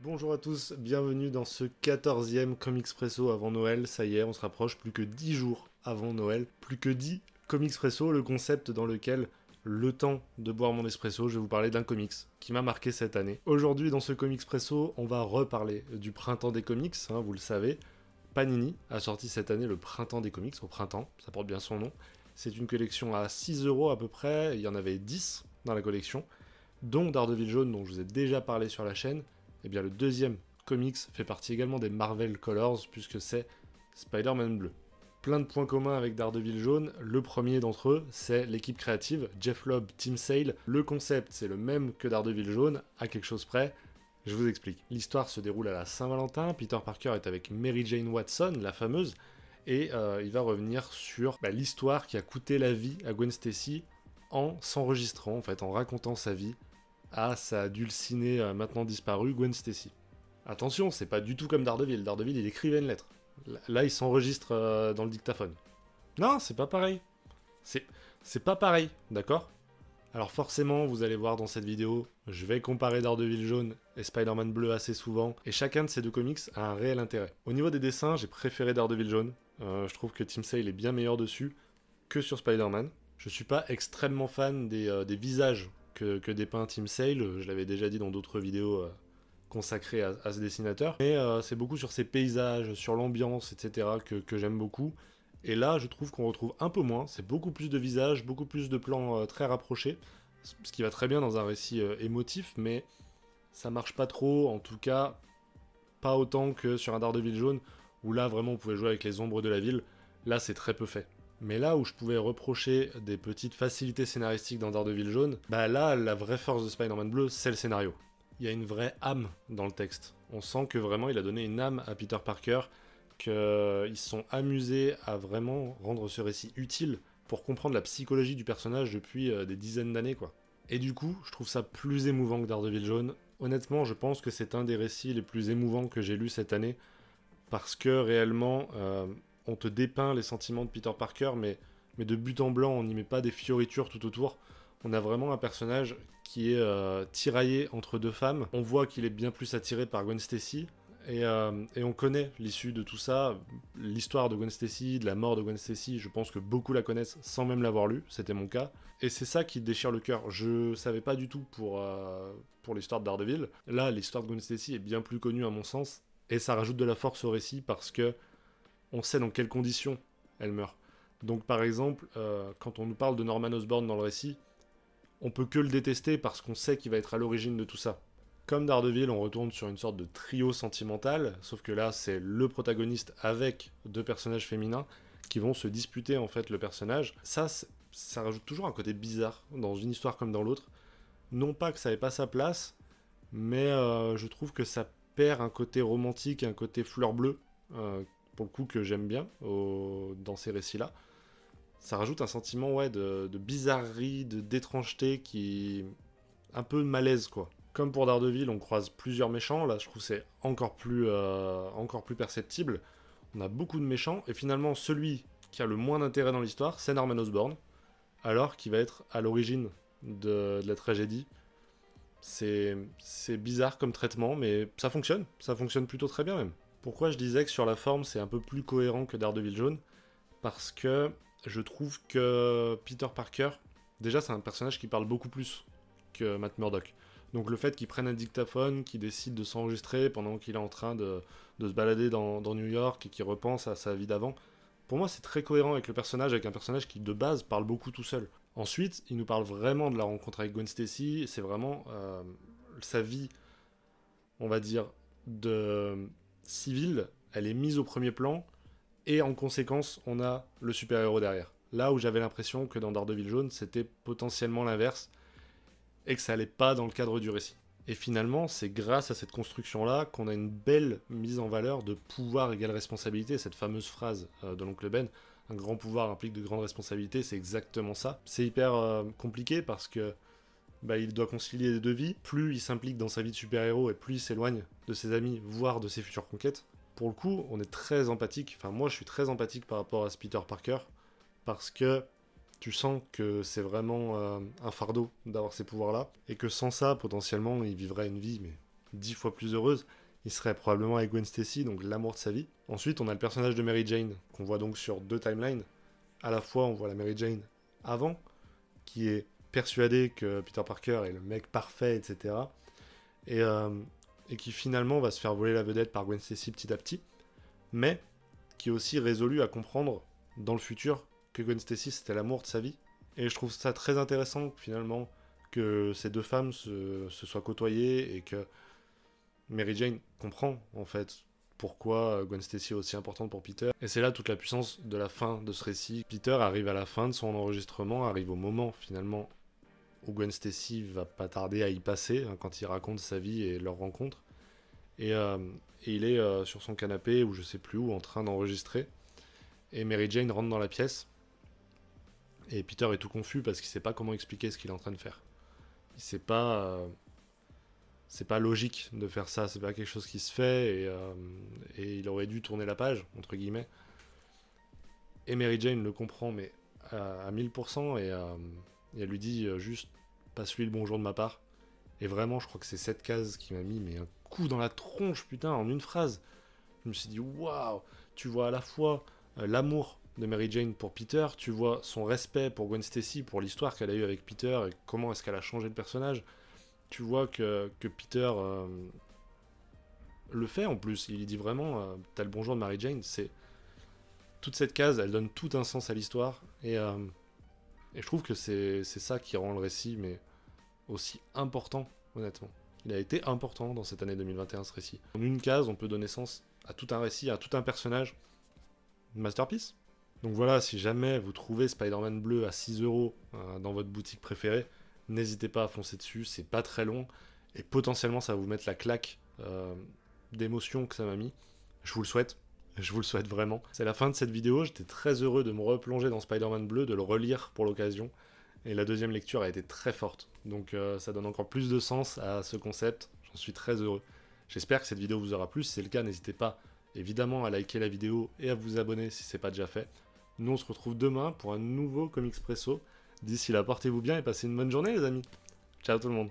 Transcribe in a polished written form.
Bonjour à tous, bienvenue dans ce 14e Comixpresso avant Noël. Ça y est, on se rapproche, plus que 10 jours avant Noël. Plus que 10 Comixpresso, le concept dans lequel, le temps de boire mon espresso, je vais vous parler d'un comics qui m'a marqué cette année. Aujourd'hui, dans ce Comixpresso, on va reparler du printemps des comics, vous le savez. Panini a sorti cette année le printemps des comics, au printemps, ça porte bien son nom. C'est une collection à 6 € à peu près, il y en avait 10 dans la collection, dont Daredevil jaune, dont je vous ai déjà parlé sur la chaîne. Et bien le deuxième comics fait partie également des Marvel Colors, puisque c'est Spider-Man bleu. Plein de points communs avec Daredevil jaune. Le premier d'entre eux, c'est l'équipe créative, Jeff Lobb, Tim Sale. Le concept, c'est le même que Daredevil jaune, à quelque chose près. Je vous explique. L'histoire se déroule à la Saint-Valentin. Peter Parker est avec Mary Jane Watson, la fameuse, et il va revenir sur l'histoire qui a coûté la vie à Gwen Stacy en s'enregistrant, en fait, en racontant sa vie à sa dulcinée maintenant disparue, Gwen Stacy. Attention, c'est pas du tout comme Daredevil. Daredevil, il écrivait une lettre. Là, il s'enregistre dans le dictaphone. Non, c'est pas pareil. C'est pas pareil, d'accord? Alors forcément, vous allez voir dans cette vidéo, je vais comparer Daredevil jaune et Spider-Man bleu assez souvent, et chacun de ces deux comics a un réel intérêt. Au niveau des dessins, j'ai préféré Daredevil jaune. Je trouve que Tim Sale est bien meilleur dessus que sur Spider-Man. Je suis pas extrêmement fan des visages que dépeint Tim Sale, je l'avais déjà dit dans d'autres vidéos consacrées à ce dessinateur, mais c'est beaucoup sur ses paysages, sur l'ambiance, etc. que j'aime beaucoup. Et là, je trouve qu'on retrouve un peu moins, c'est beaucoup plus de visages, beaucoup plus de plans très rapprochés, ce qui va très bien dans un récit émotif, mais ça marche pas trop, en tout cas, pas autant que sur un Daredevil jaune, où là, vraiment, on pouvait jouer avec les ombres de la ville. Là, c'est très peu fait. Mais là où je pouvais reprocher des petites facilités scénaristiques dans Daredevil jaune, là, la vraie force de Spider-Man bleu, c'est le scénario. Il y a une vraie âme dans le texte. On sent que vraiment, il a donné une âme à Peter Parker, qu'ils se sont amusés à vraiment rendre ce récit utile pour comprendre la psychologie du personnage depuis des dizaines d'années, quoi. Et du coup, je trouve ça plus émouvant que Daredevil jaune. Honnêtement, je pense que c'est un des récits les plus émouvants que j'ai lus cette année, parce que réellement, on te dépeint les sentiments de Peter Parker, mais de but en blanc, on n'y met pas des fioritures tout autour. On a vraiment un personnage qui est tiraillé entre deux femmes. On voit qu'il est bien plus attiré par Gwen Stacy, et on connaît l'issue de tout ça, l'histoire de Gwen Stacy, de la mort de Gwen Stacy. Je pense que beaucoup la connaissent sans même l'avoir lu, c'était mon cas. Et c'est ça qui déchire le cœur. Je savais pas du tout pour l'histoire de Daredevil. Là, l'histoire de Gwen Stacy est bien plus connue à mon sens, et ça rajoute de la force au récit parce que on sait dans quelles conditions elle meurt. Donc par exemple, quand on nous parle de Norman Osborn dans le récit, on peut que le détester parce qu'on sait qu'il va être à l'origine de tout ça. Comme Daredevil, on retourne sur une sorte de trio sentimental, sauf que là, c'est le protagoniste avec deux personnages féminins qui vont se disputer en fait le personnage. Ça rajoute toujours un côté bizarre dans une histoire comme dans l'autre. Non pas que ça n'ait pas sa place, mais je trouve que ça perd un côté romantique, un côté fleur bleue, pour le coup que j'aime bien dans ces récits-là. Ça rajoute un sentiment de bizarrerie, d'étrangeté qui un peu malaise, quoi. Comme pour Daredevil, on croise plusieurs méchants, là je trouve que c'est encore plus perceptible. On a beaucoup de méchants, et finalement celui qui a le moins d'intérêt dans l'histoire, c'est Norman Osborn, alors qu'il va être à l'origine de la tragédie. C'est bizarre comme traitement, mais ça fonctionne plutôt très bien même. Pourquoi je disais que sur la forme c'est un peu plus cohérent que Daredevil jaune? Parce que je trouve que Peter Parker, déjà c'est un personnage qui parle beaucoup plus que Matt Murdock. Donc le fait qu'il prenne un dictaphone, qu'il décide de s'enregistrer pendant qu'il est en train de se balader dans New York et qu'il repense à sa vie d'avant, pour moi c'est très cohérent avec le personnage, avec un personnage qui de base parle beaucoup tout seul. Ensuite, il nous parle vraiment de la rencontre avec Gwen Stacy, c'est vraiment sa vie, on va dire, de civile, elle est mise au premier plan, et en conséquence, on a le super-héros derrière. Là où j'avais l'impression que dans Daredevil jaune, c'était potentiellement l'inverse, et que ça allait pas dans le cadre du récit. Et finalement, c'est grâce à cette construction-là qu'on a une belle mise en valeur de pouvoir égale responsabilité, cette fameuse phrase de l'oncle Ben, un grand pouvoir implique de grandes responsabilités, c'est exactement ça. C'est hyper compliqué parce que il doit concilier les deux vies. Plus il s'implique dans sa vie de super-héros et plus il s'éloigne de ses amis, voire de ses futures conquêtes. Pour le coup, on est très empathique, enfin moi je suis très empathique par rapport à ce Peter Parker, parce que tu sens que c'est vraiment un fardeau d'avoir ces pouvoirs-là, et que sans ça, potentiellement, il vivrait une vie 10 fois plus heureuse, il serait probablement avec Gwen Stacy, donc l'amour de sa vie. Ensuite, on a le personnage de Mary Jane, qu'on voit donc sur 2 timelines. À la fois, on voit la Mary Jane avant, qui est persuadée que Peter Parker est le mec parfait, etc. Et qui finalement va se faire voler la vedette par Gwen Stacy petit à petit, mais qui est aussi résolu à comprendre dans le futur que Gwen Stacy c'était l'amour de sa vie. Et je trouve ça très intéressant finalement que ces deux femmes se soient côtoyées et que Mary Jane comprend en fait pourquoi Gwen Stacy est aussi importante pour Peter. Et c'est là toute la puissance de la fin de ce récit. Peter arrive à la fin de son enregistrement, arrive au moment finalement où Gwen Stacy va pas tarder à y passer, hein, quand il raconte sa vie et leur rencontre. Et il est sur son canapé, ou je sais plus où, en train d'enregistrer. Et Mary Jane rentre dans la pièce. Et Peter est tout confus parce qu'il sait pas comment expliquer ce qu'il est en train de faire. Il sait pas... c'est pas logique de faire ça, c'est pas quelque chose qui se fait, et il aurait dû tourner la page, entre guillemets. Et Mary Jane le comprend, mais à 1000%, et elle lui dit juste passe-lui le bonjour de ma part. Et vraiment, je crois que c'est cette case qui m'a mis mais un coup dans la tronche, putain, en une phrase. Je me suis dit waouh, tu vois à la fois l'amour de Mary Jane pour Peter, tu vois son respect pour Gwen Stacy, pour l'histoire qu'elle a eue avec Peter et comment est-ce qu'elle a changé le personnage. Tu vois que Peter le fait en plus, il dit vraiment t'as le bonjour de Mary Jane, c'est toute cette case, elle donne tout un sens à l'histoire, et je trouve que c'est ça qui rend le récit mais aussi important, honnêtement. Il a été important dans cette année 2021, ce récit. En une case, on peut donner sens à tout un récit, à tout un personnage. Masterpiece. Donc voilà, si jamais vous trouvez Spider-Man bleu à 6€ dans votre boutique préférée, n'hésitez pas à foncer dessus, c'est pas très long, et potentiellement ça va vous mettre la claque d'émotion que ça m'a mis. Je vous le souhaite vraiment. C'est la fin de cette vidéo, j'étais très heureux de me replonger dans Spider-Man bleu, de le relire pour l'occasion, et la deuxième lecture a été très forte, donc ça donne encore plus de sens à ce concept, j'en suis très heureux. J'espère que cette vidéo vous aura plu, si c'est le cas, n'hésitez pas évidemment à liker la vidéo et à vous abonner si c'est pas déjà fait. Nous on se retrouve demain pour un nouveau Comicspresso. D'ici là, portez-vous bien et passez une bonne journée les amis. Ciao tout le monde.